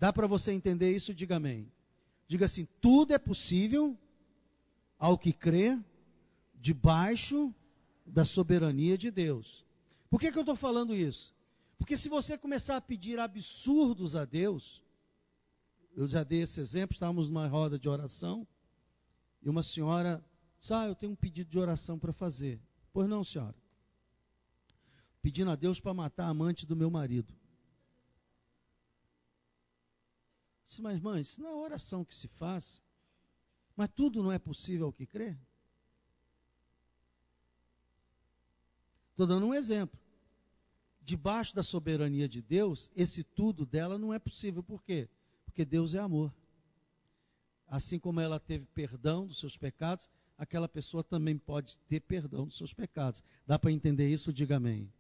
Dá para você entender isso? Diga amém. Diga assim: tudo é possível ao que crê, debaixo da soberania de Deus. Por que eu estou falando isso? Porque se você começar a pedir absurdos a Deus, eu já dei esse exemplo, estávamos numa roda de oração, e uma senhora disse: eu tenho um pedido de oração para fazer. Pois não, senhora? Pedindo a Deus para matar a amante do meu marido. Disse: mas irmã, isso não é oração que se faz, mas tudo não é possível ao que crê? Estou dando um exemplo. Debaixo da soberania de Deus, esse tudo dela não é possível. Por quê? Porque Deus é amor. Assim como ela teve perdão dos seus pecados, aquela pessoa também pode ter perdão dos seus pecados. Dá para entender isso? Diga amém.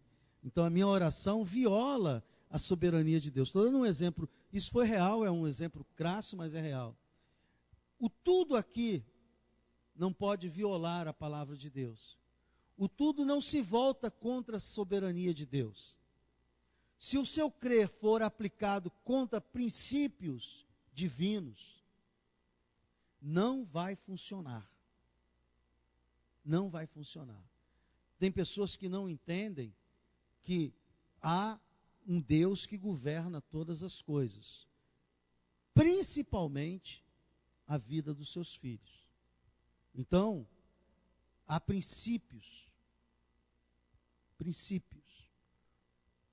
Então a minha oração viola a soberania de Deus. Estou dando um exemplo, isso foi real, é um exemplo crasso, mas é real. O tudo aqui não pode violar a palavra de Deus. O tudo não se volta contra a soberania de Deus. Se o seu crer for aplicado contra princípios divinos, não vai funcionar. Não vai funcionar. Tem pessoas que não entendem que há um Deus que governa todas as coisas, principalmente a vida dos seus filhos. Então, há princípios.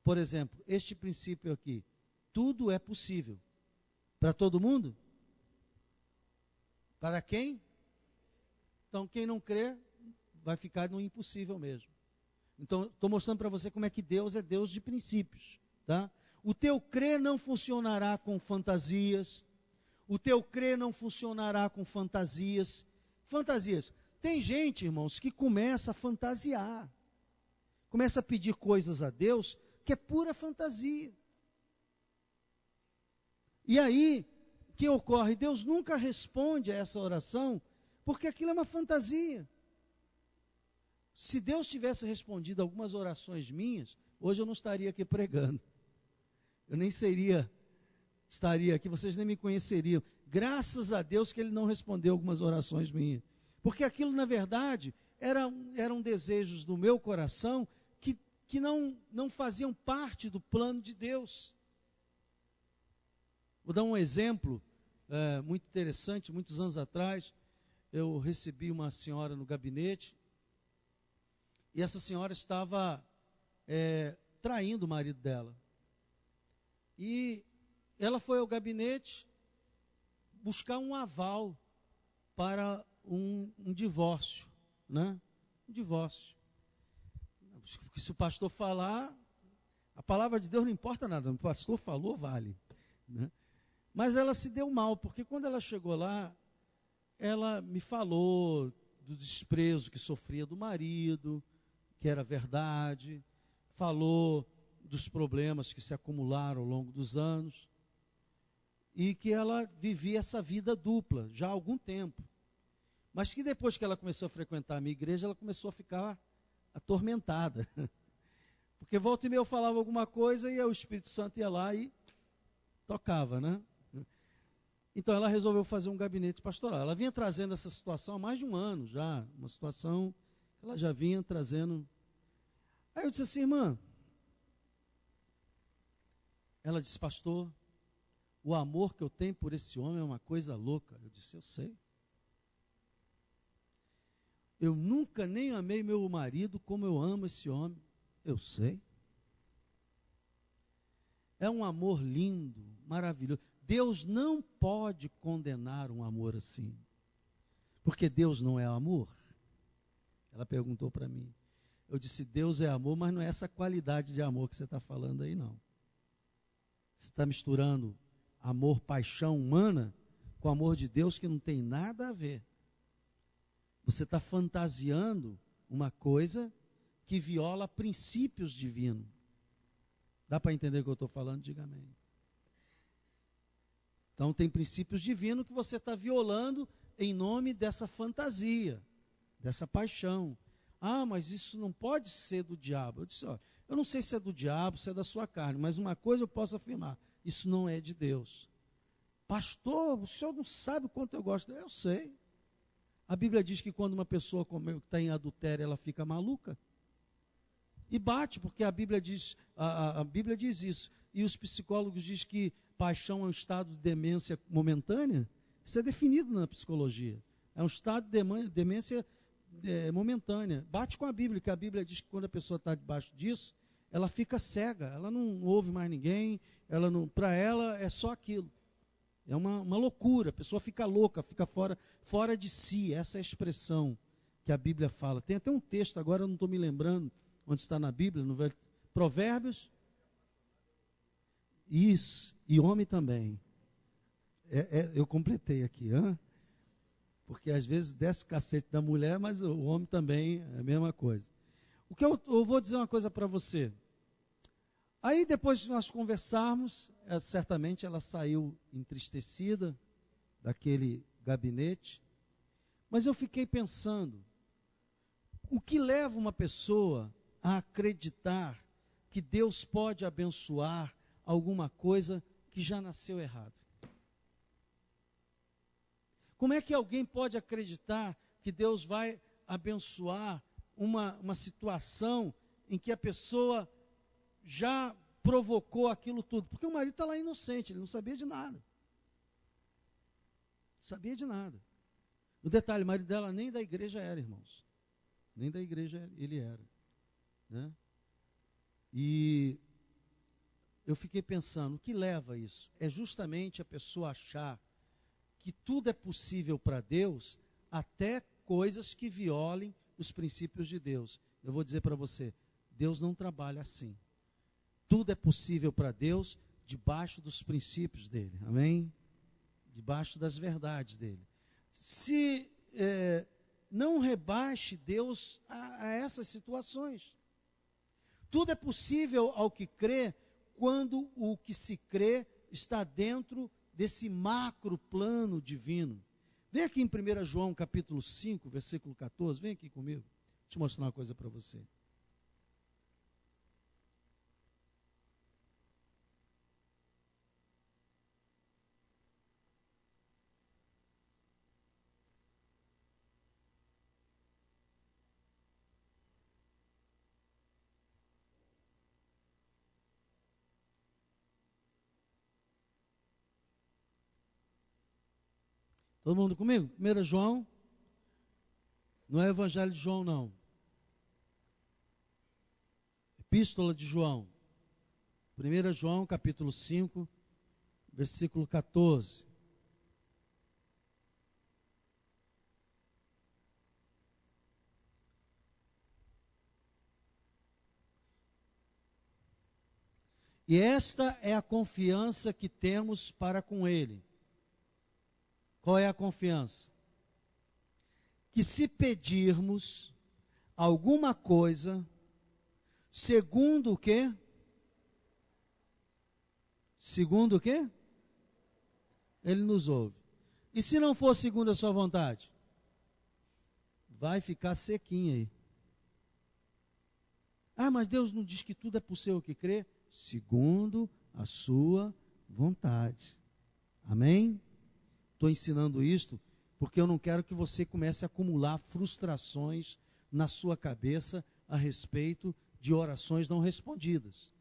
Por exemplo, este princípio aqui: tudo é possível. Para todo mundo? Para quem? Então, quem não crê, vai ficar no impossível mesmo. Então, estou mostrando para você como é que Deus é Deus de princípios, tá? O teu crer não funcionará com fantasias. O teu crer não funcionará com fantasias. Fantasias. Tem gente, irmãos, que começa a fantasiar. Começa a pedir coisas a Deus que é pura fantasia. E aí, o que ocorre? Deus nunca responde a essa oração, porque aquilo é uma fantasia. Se Deus tivesse respondido algumas orações minhas, hoje eu não estaria aqui pregando. Eu nem estaria aqui, vocês nem me conheceriam. Graças a Deus que Ele não respondeu algumas orações minhas. Porque aquilo, na verdade, eram desejos do meu coração que não faziam parte do plano de Deus. Vou dar um exemplo muito interessante. Muitos anos atrás, eu recebi uma senhora no gabinete, e essa senhora estava traindo o marido dela. E ela foi ao gabinete buscar um aval para um divórcio, né? Um divórcio. Porque se o pastor falar, a palavra de Deus não importa nada, o pastor falou, vale, né? Mas ela se deu mal, porque quando ela chegou lá, ela me falou do desprezo que sofria do marido, que era verdade, falou dos problemas que se acumularam ao longo dos anos, e que ela vivia essa vida dupla já há algum tempo. Mas que depois que ela começou a frequentar a minha igreja, ela começou a ficar atormentada. Porque volta e meia eu falava alguma coisa e o Espírito Santo ia lá e tocava, né? Então ela resolveu fazer um gabinete pastoral. Ela vinha trazendo essa situação há mais de um ano já, uma situação que ela já vinha trazendo. Aí eu disse assim: irmã, ela disse: pastor, o amor que eu tenho por esse homem é uma coisa louca. Eu disse: eu sei. Eu nunca nem amei meu marido como eu amo esse homem. Eu sei. É um amor lindo, maravilhoso. Deus não pode condenar um amor assim, porque Deus não é amor. Ela perguntou para mim. Eu disse: Deus é amor, mas não é essa qualidade de amor que você está falando aí, não. Você está misturando amor, paixão humana com amor de Deus, que não tem nada a ver. Você está fantasiando uma coisa que viola princípios divinos. Dá para entender o que eu estou falando? Diga amém. Então tem princípios divinos que você está violando em nome dessa fantasia, dessa paixão. Ah, mas isso não pode ser do diabo. Eu disse: olha, eu não sei se é do diabo, se é da sua carne, mas uma coisa eu posso afirmar: isso não é de Deus. Pastor, o senhor não sabe o quanto eu gosto dele. Eu sei. A Bíblia diz que quando uma pessoa está em adultério, ela fica maluca. E bate, porque a Bíblia diz, a Bíblia diz isso. E os psicólogos dizem que paixão é um estado de demência momentânea. Isso é definido na psicologia. É um estado de demência momentânea. Bate com a Bíblia, que a Bíblia diz que quando a pessoa está debaixo disso, ela fica cega, ela não ouve mais ninguém, para ela é só aquilo. É uma loucura, a pessoa fica louca, fica fora de si. Essa é a expressão que a Bíblia fala. Tem até um texto, agora eu não estou me lembrando onde está na Bíblia, no Provérbios. Isso, e homem também. Eu completei aqui, porque às vezes desce o cacete da mulher, mas o homem também é a mesma coisa. O que eu vou dizer uma coisa para você. Aí depois de nós conversarmos, certamente ela saiu entristecida daquele gabinete, mas eu fiquei pensando, o que leva uma pessoa a acreditar que Deus pode abençoar alguma coisa que já nasceu errado? Como é que alguém pode acreditar que Deus vai abençoar uma situação em que a pessoa já provocou aquilo tudo? Porque o marido está lá inocente, ele não sabia de nada. Não sabia de nada. O detalhe, o marido dela nem da igreja era, irmãos. Nem da igreja ele era. Né? E eu fiquei pensando, o que leva a isso? É justamente a pessoa achar que tudo é possível para Deus, até coisas que violem os princípios de Deus. Eu vou dizer para você, Deus não trabalha assim. Tudo é possível para Deus debaixo dos princípios dele, amém? Debaixo das verdades dele. Se não rebaixe Deus a essas situações. Tudo é possível ao que crê, quando o que se crê está dentro desse macro plano divino. Vem aqui em 1 João capítulo 5, versículo 14, vem aqui comigo, deixa eu mostrar uma coisa para você. Todo mundo comigo? 1 João, não é Evangelho de João não. Epístola de João. 1 João capítulo 5, versículo 14. E esta é a confiança que temos para com Ele. Qual é a confiança? Que se pedirmos alguma coisa, segundo o quê? Segundo o quê? Ele nos ouve. E se não for segundo a sua vontade? Vai ficar sequinho aí. Ah, mas Deus não diz que tudo é possível que crê? Segundo a sua vontade. Amém? Estou ensinando isto porque eu não quero que você comece a acumular frustrações na sua cabeça a respeito de orações não respondidas.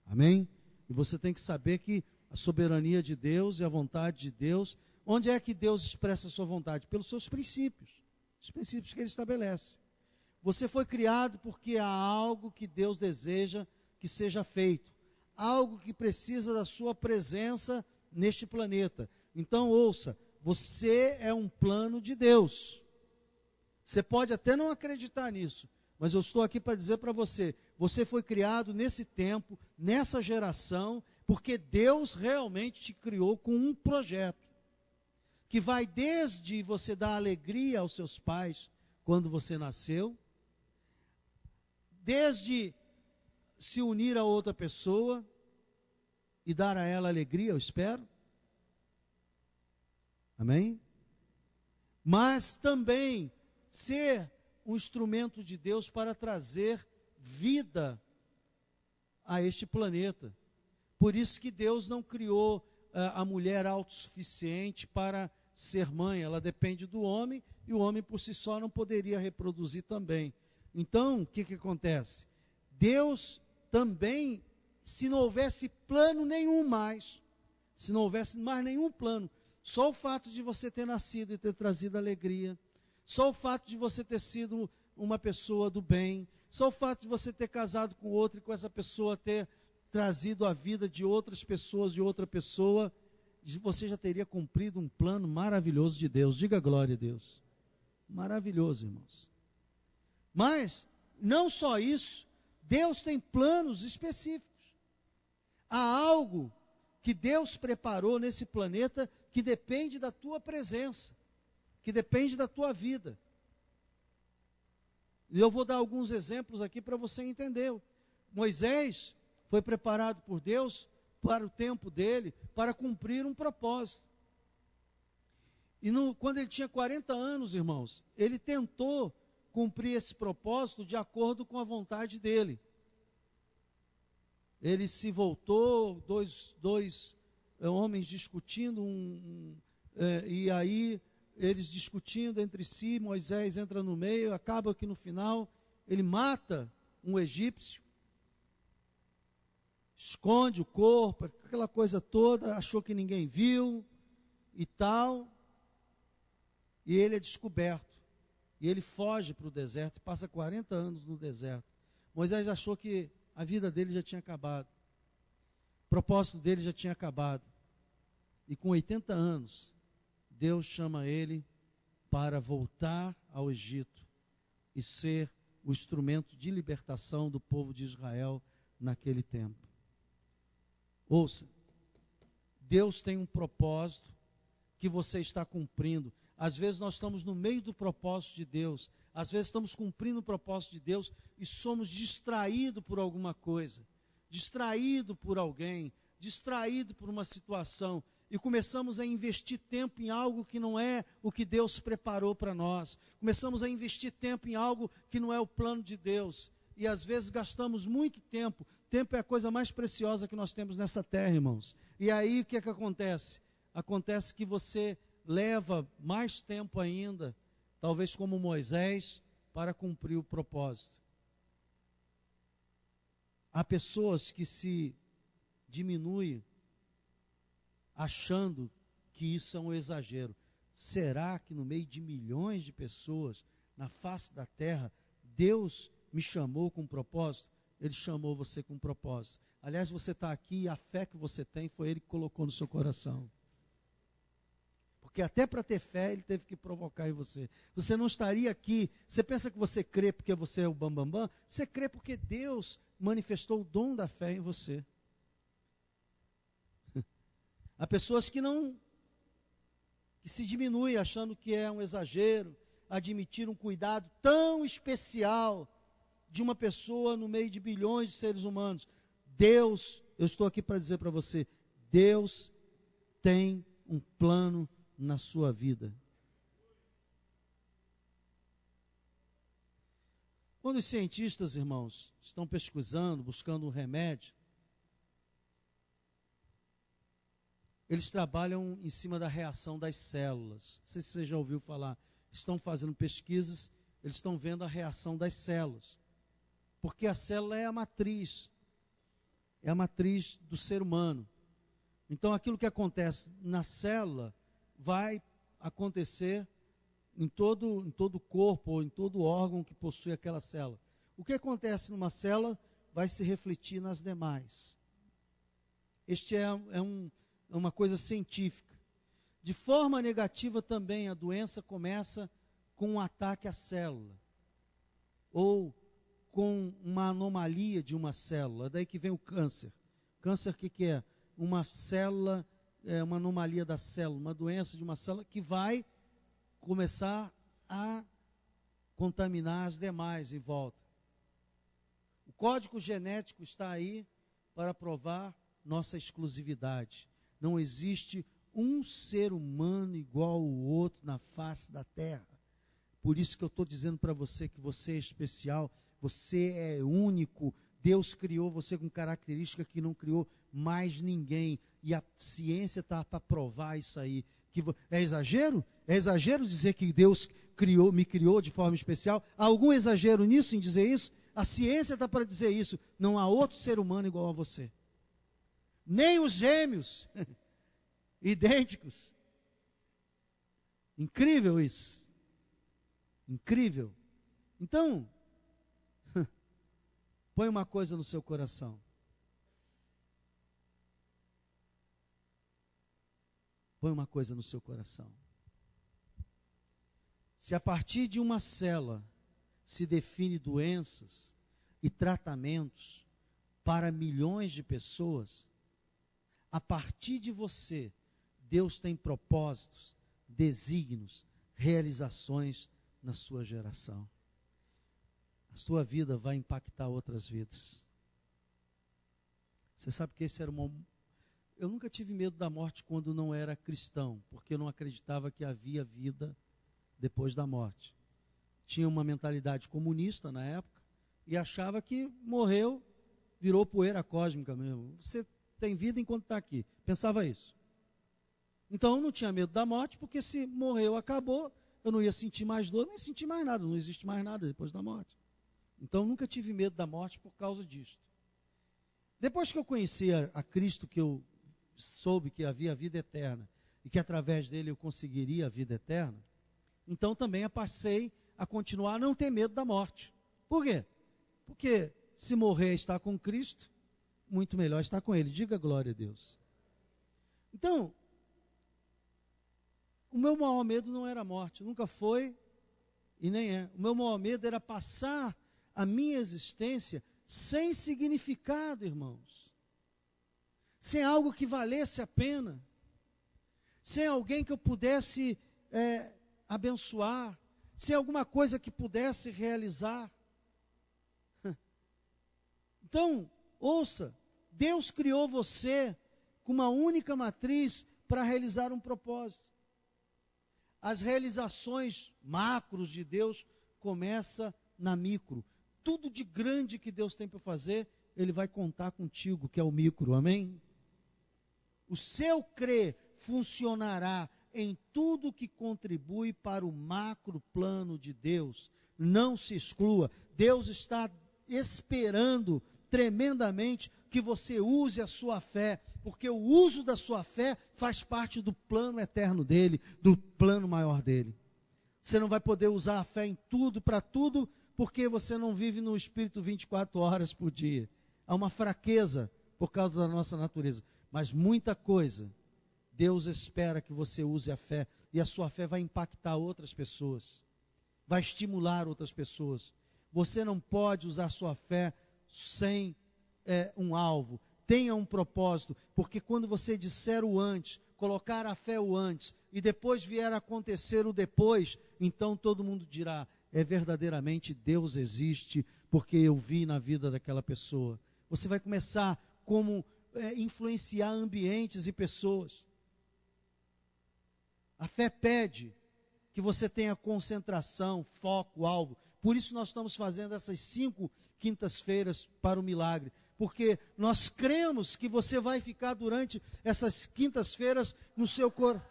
Amém? E você tem que saber que a soberania de Deus e a vontade de Deus, onde é que Deus expressa a sua vontade? Pelos seus princípios, os princípios que Ele estabelece. Você foi criado porque há algo que Deus deseja que seja feito, algo que precisa da sua presença neste planeta. Então ouça, você é um plano de Deus. Você pode até não acreditar nisso, mas eu estou aqui para dizer para você, você foi criado nesse tempo, nessa geração, porque Deus realmente te criou com um projeto, que vai desde você dar alegria aos seus pais, quando você nasceu, desde se unir a outra pessoa, e dar a ela alegria, eu espero, amém? Mas também ser um instrumento de Deus para trazer vida a este planeta. Por isso que Deus não criou a mulher autossuficiente para ser mãe, ela depende do homem, e o homem por si só não poderia reproduzir também. Então, o que acontece? Deus também, se não houvesse plano nenhum mais, se não houvesse mais nenhum plano, só o fato de você ter nascido e ter trazido alegria, só o fato de você ter sido uma pessoa do bem, só o fato de você ter casado com outra e com essa pessoa ter trazido a vida de outras pessoas, de outra pessoa, você já teria cumprido um plano maravilhoso de Deus. Diga glória a Deus. Maravilhoso, irmãos. Mas, não só isso, Deus tem planos específicos. Há algo que Deus preparou nesse planeta que depende da tua presença, que depende da tua vida. E eu vou dar alguns exemplos aqui para você entender. Moisés foi preparado por Deus para o tempo dele, para cumprir um propósito. E quando ele tinha 40 anos, irmãos, ele tentou cumprir esse propósito de acordo com a vontade dele. Ele se voltou, dois homens discutindo, e aí eles discutindo entre si, Moisés entra no meio, acaba que no final ele mata um egípcio, esconde o corpo, aquela coisa toda, achou que ninguém viu e tal, e ele é descoberto, e ele foge para o deserto, e passa 40 anos no deserto. Moisés achou que a vida dele já tinha acabado, o propósito dele já tinha acabado, e com 80 anos, Deus chama ele para voltar ao Egito e ser o instrumento de libertação do povo de Israel naquele tempo. Ouça, Deus tem um propósito que você está cumprindo. Às vezes nós estamos no meio do propósito de Deus, às vezes estamos cumprindo o propósito de Deus e somos distraídos por alguma coisa, distraídos por alguém, distraídos por uma situação, e começamos a investir tempo em algo que não é o que Deus preparou para nós. Começamos a investir tempo em algo que não é o plano de Deus. E às vezes gastamos muito tempo. Tempo é a coisa mais preciosa que nós temos nessa terra, irmãos. E aí o que é que acontece? Acontece que você leva mais tempo ainda, talvez como Moisés, para cumprir o propósito. Há pessoas que se diminuem achando que isso é um exagero. Será que no meio de milhões de pessoas na face da terra, Deus me chamou com propósito? Ele chamou você com propósito. Aliás, você está aqui e a fé que você tem foi Ele que colocou no seu coração. Porque até para ter fé, Ele teve que provocar em você. Você não estaria aqui. Você pensa que você crê porque você é o bambambam? Você crê porque Deus manifestou o dom da fé em você. Há pessoas que se diminuem achando que é um exagero, admitir um cuidado tão especial de uma pessoa no meio de bilhões de seres humanos. Deus, eu estou aqui para dizer para você, Deus tem um plano na sua vida. Quando os cientistas, irmãos, estão pesquisando, buscando um remédio, eles trabalham em cima da reação das células. Não sei se você já ouviu falar. Estão fazendo pesquisas, eles estão vendo a reação das células. Porque a célula é a matriz do ser humano. Então, aquilo que acontece na célula vai acontecer em todo o corpo ou em todo órgão que possui aquela célula. O que acontece numa célula vai se refletir nas demais. Este é uma coisa científica. De forma negativa também, a doença começa com um ataque à célula, ou com uma anomalia de uma célula. Daí que vem o câncer. Câncer, o que é? Uma célula, uma anomalia da célula, uma doença de uma célula que vai começar a contaminar as demais em volta. O código genético está aí para provar nossa exclusividade. Não existe um ser humano igual ao outro na face da terra. Por isso que eu estou dizendo para você que você é especial, você é único. Deus criou você com características que não criou mais ninguém. E a ciência está para provar isso aí. É exagero? É exagero dizer que Deus me criou de forma especial? Há algum exagero nisso, em dizer isso? A ciência está para dizer isso. Não há outro ser humano igual a você. Nem os gêmeos, idênticos. Incrível isso. Incrível. Então, põe uma coisa no seu coração. Põe uma coisa no seu coração. Se a partir de uma célula se define doenças e tratamentos para milhões de pessoas, a partir de você, Deus tem propósitos, desígnios, realizações na sua geração. A sua vida vai impactar outras vidas. Você sabe que esse era Eu nunca tive medo da morte quando não era cristão, porque eu não acreditava que havia vida depois da morte. Tinha uma mentalidade comunista na época e achava que morreu, virou poeira cósmica mesmo. Você tem vida enquanto está aqui. Pensava isso. Então eu não tinha medo da morte, porque se morreu, acabou, eu não ia sentir mais dor, nem sentir mais nada, não existe mais nada depois da morte. Então eu nunca tive medo da morte por causa disso. Depois que eu conheci a Cristo, que eu soube que havia vida eterna e que através dele eu conseguiria a vida eterna, então também eu passei a continuar a não ter medo da morte. Por quê? Porque se morrer e estar com Cristo, muito melhor estar com ele. Diga glória a Deus. Então, o meu maior medo não era a morte, nunca foi e nem é. O meu maior medo era passar a minha existência sem significado, irmãos. Sem algo que valesse a pena, sem alguém que eu pudesse abençoar, sem alguma coisa que pudesse realizar. Então, ouça, Deus criou você com uma única matriz para realizar um propósito. As realizações macros de Deus começam na micro. Tudo de grande que Deus tem para fazer, Ele vai contar contigo, que é o micro, amém? O seu crer funcionará em tudo que contribui para o macro plano de Deus. Não se exclua. Deus está esperando tremendamente que você use a sua fé, porque o uso da sua fé faz parte do plano eterno dele, do plano maior dele. Você não vai poder usar a fé em tudo, para tudo, porque você não vive no Espírito 24 horas por dia. Há uma fraqueza por causa da nossa natureza. Mas muita coisa, Deus espera que você use a fé, e a sua fé vai impactar outras pessoas, vai estimular outras pessoas. Você não pode usar sua fé sem um alvo. Tenha um propósito, porque quando você disser o antes, colocar a fé o antes, e depois vier a acontecer o depois, então todo mundo dirá, verdadeiramente Deus existe, porque eu vi na vida daquela pessoa. Você vai começar como influenciar ambientes e pessoas. A fé pede que você tenha concentração, foco, alvo. Por isso nós estamos fazendo essas 5 quintas-feiras para o milagre, porque nós cremos que você vai ficar durante essas quintas-feiras no seu corpo.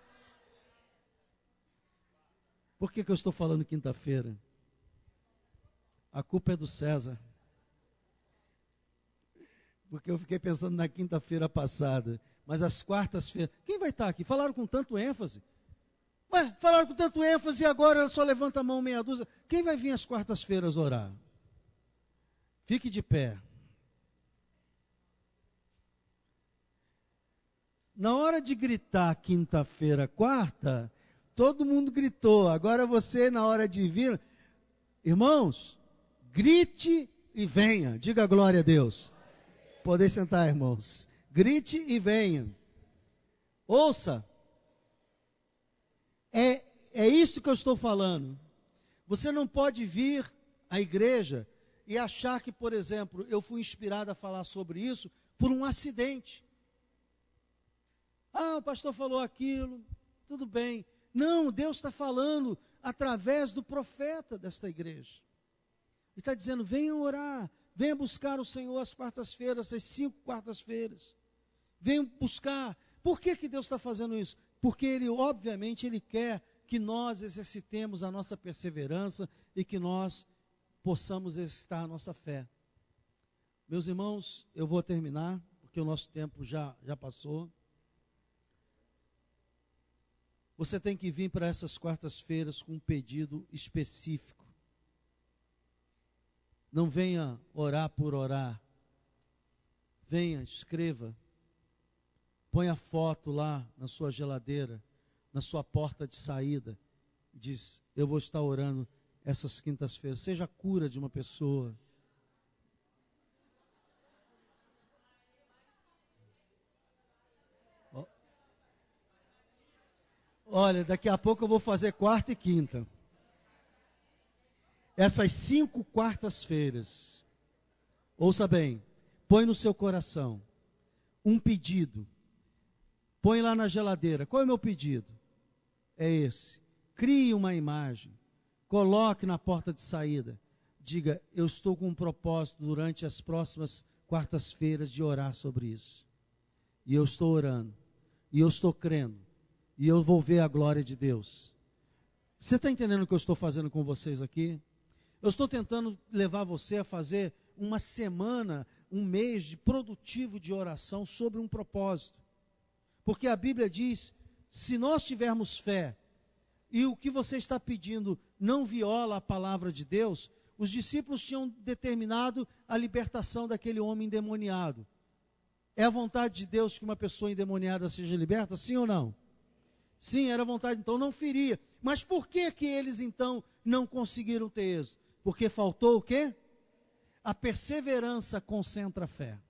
Por que eu estou falando quinta-feira? A culpa é do César. Porque eu fiquei pensando na quinta-feira passada, mas as quartas-feiras, quem vai estar aqui? Falaram com tanto ênfase. Falaram com tanto ênfase e agora só levanta a mão meia dúzia. Quem vai vir às quartas-feiras orar? Fique de pé. Na hora de gritar quinta-feira, quarta, todo mundo gritou. Agora você, na hora de vir, irmãos, grite e venha. Diga glória a Deus. Poder sentar, irmãos. Grite e venha. Ouça. É isso que eu estou falando. Você não pode vir à igreja e achar que, por exemplo, eu fui inspirado a falar sobre isso por um acidente. O pastor falou aquilo, tudo bem. Não, Deus está falando através do profeta desta igreja. Ele está dizendo, venham orar, venha buscar o Senhor às quartas-feiras, às 5 quartas-feiras. venham buscar. Por que Deus está fazendo isso? Porque Ele, obviamente, Ele quer que nós exercitemos a nossa perseverança e que nós possamos exercitar a nossa fé. Meus irmãos, eu vou terminar, porque o nosso tempo já passou. Você tem que vir para essas quartas-feiras com um pedido específico. Não venha orar por orar. Venha, escreva. Põe a foto lá na sua geladeira, na sua porta de saída. Diz, eu vou estar orando essas quintas-feiras. Seja a cura de uma pessoa. Olha, daqui a pouco eu vou fazer quarta e quinta. Essas 5 quartas-feiras. Ouça bem, põe no seu coração um pedido. Põe lá na geladeira. Qual é o meu pedido? É esse. Crie uma imagem. Coloque na porta de saída. Diga, eu estou com um propósito durante as próximas quartas-feiras de orar sobre isso. E eu estou orando. E eu estou crendo. E eu vou ver a glória de Deus. Você está entendendo o que eu estou fazendo com vocês aqui? Eu estou tentando levar você a fazer uma semana, um mês produtivo de oração sobre um propósito. Porque a Bíblia diz, se nós tivermos fé, e o que você está pedindo não viola a palavra de Deus, os discípulos tinham determinado a libertação daquele homem endemoniado. É a vontade de Deus que uma pessoa endemoniada seja liberta, sim ou não? Sim, era a vontade, então não feria. Mas por que eles então não conseguiram ter êxito? Porque faltou o quê? A perseverança concentra a fé.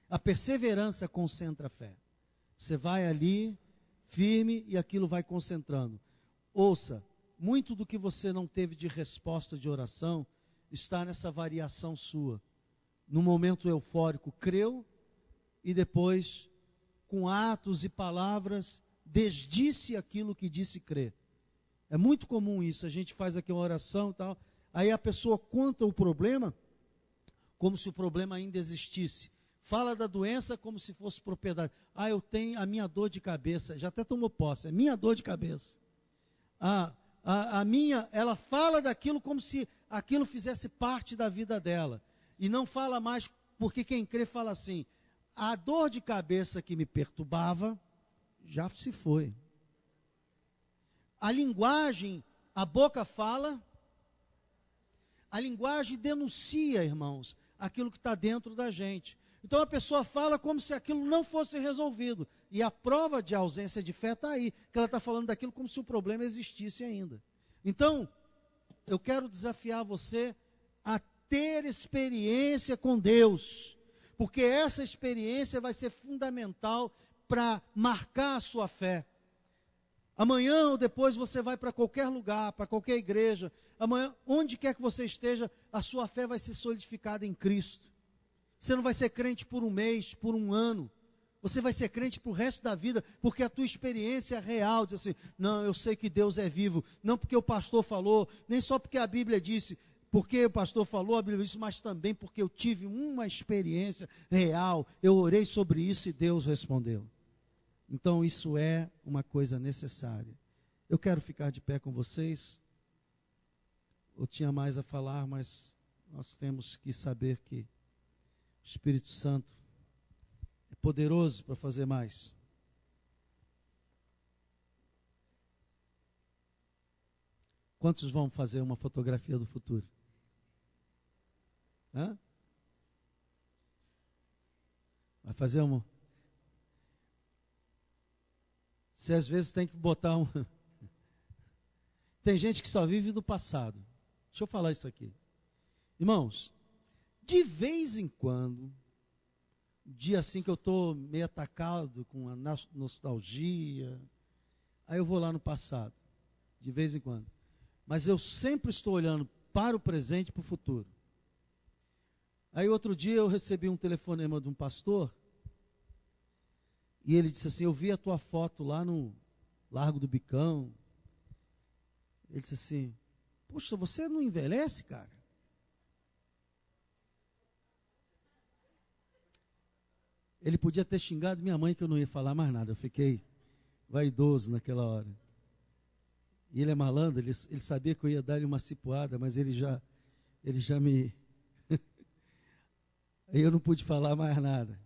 A perseverança concentra a fé. Você vai ali, firme, e aquilo vai concentrando. Ouça, muito do que você não teve de resposta de oração está nessa variação sua. No momento eufórico, creu, e depois, com atos e palavras, desdisse aquilo que disse crer. É muito comum isso, a gente faz aqui uma oração e tal, aí a pessoa conta o problema, como se o problema ainda existisse. Fala da doença como se fosse propriedade. Eu tenho a minha dor de cabeça, já até tomou posse, é minha dor de cabeça. Ela fala daquilo como se aquilo fizesse parte da vida dela. E não fala mais, porque quem crê fala assim, a dor de cabeça que me perturbava, já se foi. A linguagem, a boca fala, a linguagem denuncia, irmãos, aquilo que está dentro da gente. Então a pessoa fala como se aquilo não fosse resolvido. E a prova de ausência de fé está aí, que ela está falando daquilo como se o problema existisse ainda. Então, eu quero desafiar você a ter experiência com Deus, porque essa experiência vai ser fundamental para marcar a sua fé. Amanhã ou depois você vai para qualquer lugar, para qualquer igreja, amanhã, onde quer que você esteja, a sua fé vai ser solidificada em Cristo. Você não vai ser crente por um mês, por um ano, você vai ser crente para o resto da vida, porque a tua experiência é real, diz assim, não, eu sei que Deus é vivo, não porque o pastor falou, nem só porque a Bíblia disse, porque o pastor falou, a Bíblia disse, mas também porque eu tive uma experiência real, eu orei sobre isso e Deus respondeu. Então isso é uma coisa necessária. Eu quero ficar de pé com vocês. Eu tinha mais a falar, mas nós temos que saber que o Espírito Santo é poderoso para fazer mais. Quantos vão fazer uma fotografia do futuro? Hã? Vai fazer uma? Você às vezes tem que botar um... Tem gente que só vive do passado. Deixa eu falar isso aqui. Irmãos, de vez em quando, um dia assim que eu estou meio atacado com a nostalgia, aí eu vou lá no passado, de vez em quando. Mas eu sempre estou olhando para o presente e para o futuro. Aí outro dia eu recebi um telefonema de um pastor, e ele disse assim, eu vi a tua foto lá no Largo do Bicão. Ele disse assim, poxa, você não envelhece, cara? Ele podia ter xingado minha mãe que eu não ia falar mais nada. Eu fiquei vaidoso naquela hora. E ele é malandro, ele sabia que eu ia dar-lhe uma cipuada, mas ele já me... Aí eu não pude falar mais nada.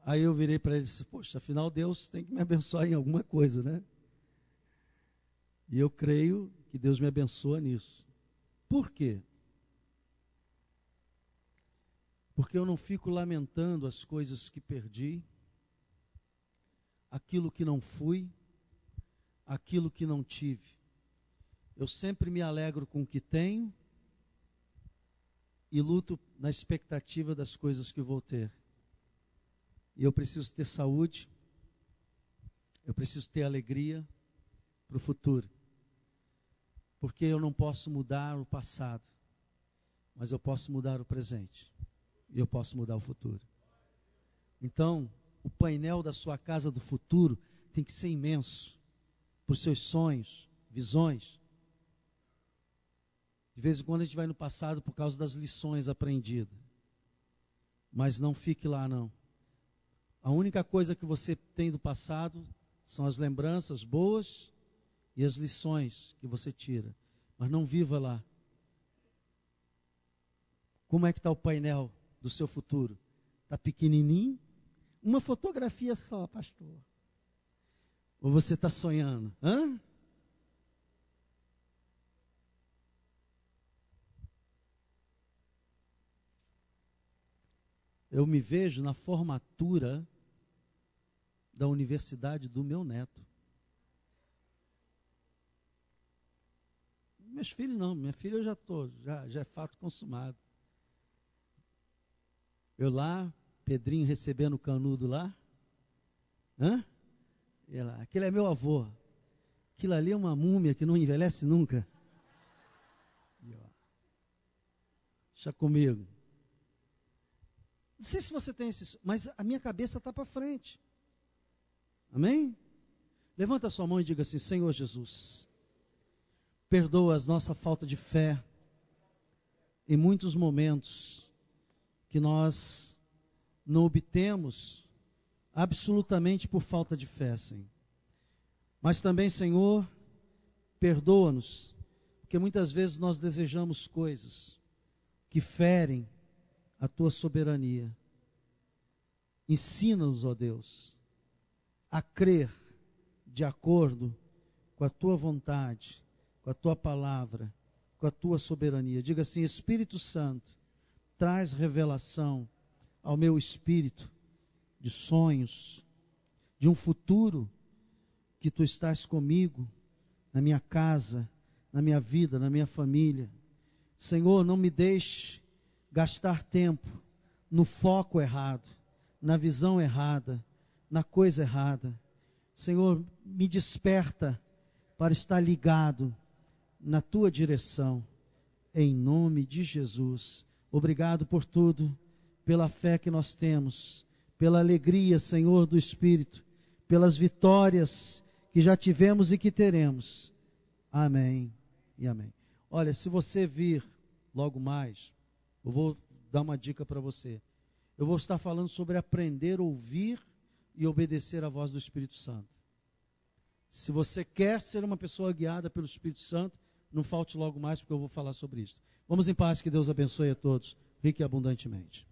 Aí eu virei para ele e disse, poxa, afinal Deus tem que me abençoar em alguma coisa, né? E eu creio que Deus me abençoa nisso. Por quê? Porque eu não fico lamentando as coisas que perdi, aquilo que não fui, aquilo que não tive. Eu sempre me alegro com o que tenho e luto na expectativa das coisas que vou ter. E eu preciso ter saúde, eu preciso ter alegria para o futuro. Porque eu não posso mudar o passado, mas eu posso mudar o presente. E eu posso mudar o futuro. Então, o painel da sua casa do futuro tem que ser imenso. Para os seus sonhos, visões. De vez em quando a gente vai no passado por causa das lições aprendidas. Mas não fique lá, não. A única coisa que você tem do passado são as lembranças boas e as lições que você tira. Mas não viva lá. Como é que está o painel do seu futuro? Está pequenininho? Uma fotografia só, pastor. Ou você está sonhando? Hã? Eu me vejo na formatura da universidade do meu neto. Meus filhos não, minha filha eu já é fato consumado. Eu lá, Pedrinho recebendo o canudo lá. Hã? E lá, aquele é meu avô. Aquilo ali é uma múmia que não envelhece nunca. E, ó, deixa comigo. Não sei se você tem esses, mas a minha cabeça está para frente. Amém? Levanta a sua mão e diga assim, Senhor Jesus, perdoa a nossa falta de fé em muitos momentos que nós não obtemos absolutamente por falta de fé, Senhor. Mas também, Senhor, perdoa-nos, porque muitas vezes nós desejamos coisas que ferem a Tua soberania. Ensina-nos, ó Deus, a crer de acordo com a Tua vontade, com a Tua palavra, com a Tua soberania. Diga assim, Espírito Santo, traz revelação ao meu espírito de sonhos, de um futuro que Tu estás comigo, na minha casa, na minha vida, na minha família. Senhor, não me deixe gastar tempo no foco errado, na visão errada, na coisa errada. Senhor, me desperta para estar ligado na Tua direção, em nome de Jesus. Obrigado por tudo, pela fé que nós temos, pela alegria, Senhor, do Espírito, pelas vitórias que já tivemos e que teremos. Amém e amém. Olha, se você vir logo mais, eu vou dar uma dica para você. Eu vou estar falando sobre aprender a ouvir e obedecer à voz do Espírito Santo. Se você quer ser uma pessoa guiada pelo Espírito Santo, não falte logo mais, porque eu vou falar sobre isso. Vamos em paz, que Deus abençoe a todos, rica e abundantemente.